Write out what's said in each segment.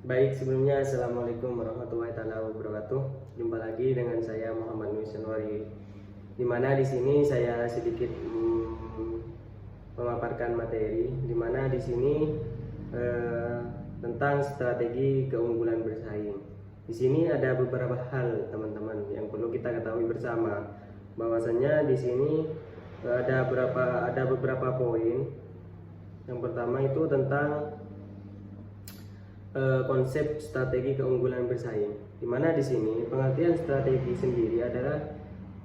Baik, sebelumnya Assalamualaikum warahmatullahi wabarakatuh. Jumpa lagi dengan saya Muhammad Nur Sanwari. Di mana di sini saya sedikit memaparkan materi. Di mana di sini tentang strategi keunggulan bersaing. Di sini ada beberapa hal teman-teman yang perlu kita ketahui bersama. Bahwasanya di sini ada beberapa poin. Yang pertama itu tentang konsep strategi keunggulan bersaing, di mana di sini pengertian strategi sendiri adalah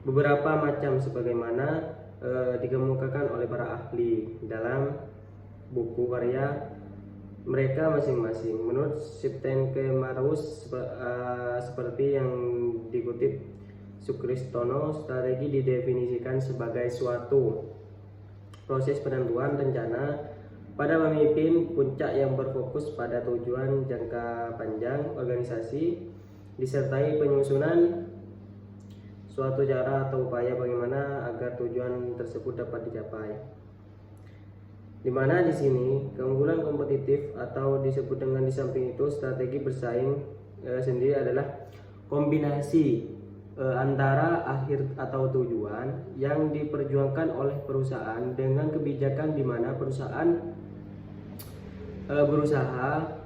beberapa macam sebagaimana dikemukakan oleh para ahli dalam buku karya mereka masing-masing. Menurut Siptenke Marus seperti yang dikutip Sukristono, strategi didefinisikan sebagai suatu proses penentuan rencana pada pemimpin puncak yang berfokus pada tujuan jangka panjang organisasi, disertai penyusunan suatu cara atau upaya bagaimana agar tujuan tersebut dapat dicapai. Di mana di sini keunggulan kompetitif atau disebut dengan di samping itu strategi bersaing sendiri adalah kombinasi antara akhir atau tujuan yang diperjuangkan oleh perusahaan dengan kebijakan di mana perusahaan berusaha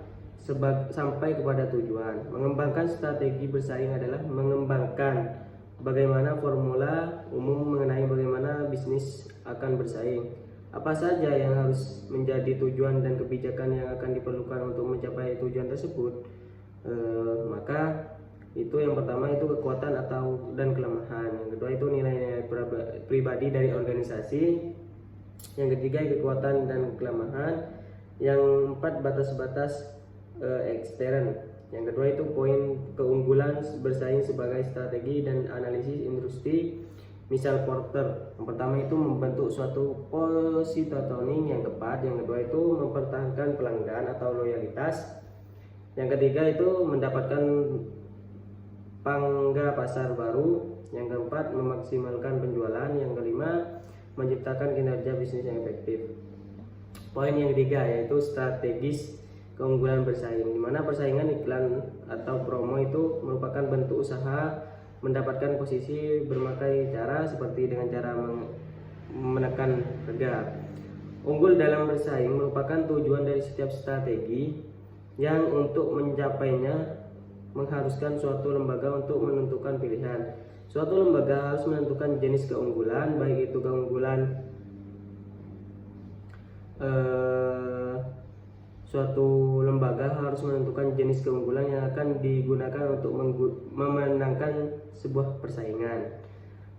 sampai kepada tujuan. Mengembangkan strategi bersaing adalah mengembangkan bagaimana formula umum mengenai bagaimana bisnis akan bersaing. Apa saja yang harus menjadi tujuan dan kebijakan yang akan diperlukan untuk mencapai tujuan tersebut. Maka itu yang pertama itu kekuatan dan kelemahan. Yang kedua itu nilai-nilai pribadi dari organisasi. Yang ketiga kekuatan dan kelemahan. Yang empat batas-batas ekstern. Yang kedua itu poin keunggulan bersaing sebagai strategi dan analisis industri. Misal Porter, yang pertama itu membentuk suatu positioning yang tepat. Yang kedua itu mempertahankan pelanggan atau loyalitas. Yang ketiga itu mendapatkan pangga pasar baru. Yang keempat memaksimalkan penjualan. Yang kelima menciptakan kinerja bisnis yang efektif. Poin yang ketiga yaitu strategis keunggulan bersaing, di mana persaingan iklan atau promo itu merupakan bentuk usaha mendapatkan posisi berbagai cara seperti dengan cara menekan harga. Unggul dalam bersaing merupakan tujuan dari setiap strategi yang untuk mencapainya mengharuskan suatu lembaga untuk menentukan pilihan. Suatu lembaga harus menentukan jenis keunggulan, baik itu keunggulan suatu lembaga harus menentukan jenis keunggulan yang akan digunakan untuk memenangkan sebuah persaingan.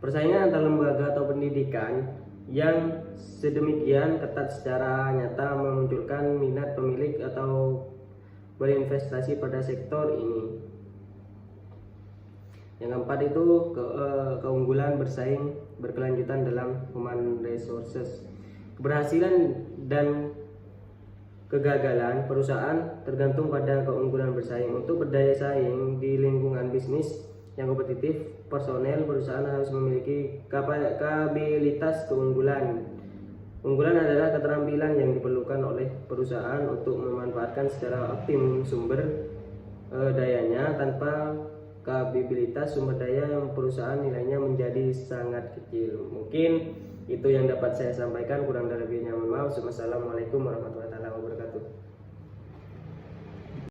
Persaingan antar lembaga atau pendidikan yang sedemikian ketat secara nyata memunculkan minat pemilik atau berinvestasi pada sektor ini. Yang keempat itu keunggulan bersaing berkelanjutan dalam human resources. Keberhasilan dan kegagalan perusahaan tergantung pada keunggulan bersaing. Untuk berdaya saing di lingkungan bisnis yang kompetitif, personel perusahaan harus memiliki kapabilitas keunggulan. Unggulan adalah keterampilan yang diperlukan oleh perusahaan untuk memanfaatkan secara optimum sumber dayanya. Tanpa kapabilitas sumber daya yang perusahaan nilainya menjadi sangat kecil. Mungkin itu yang dapat saya sampaikan, kurang dan lebihnya mohon maaf. Wassalamualaikum warahmatullahi wabarakatuh.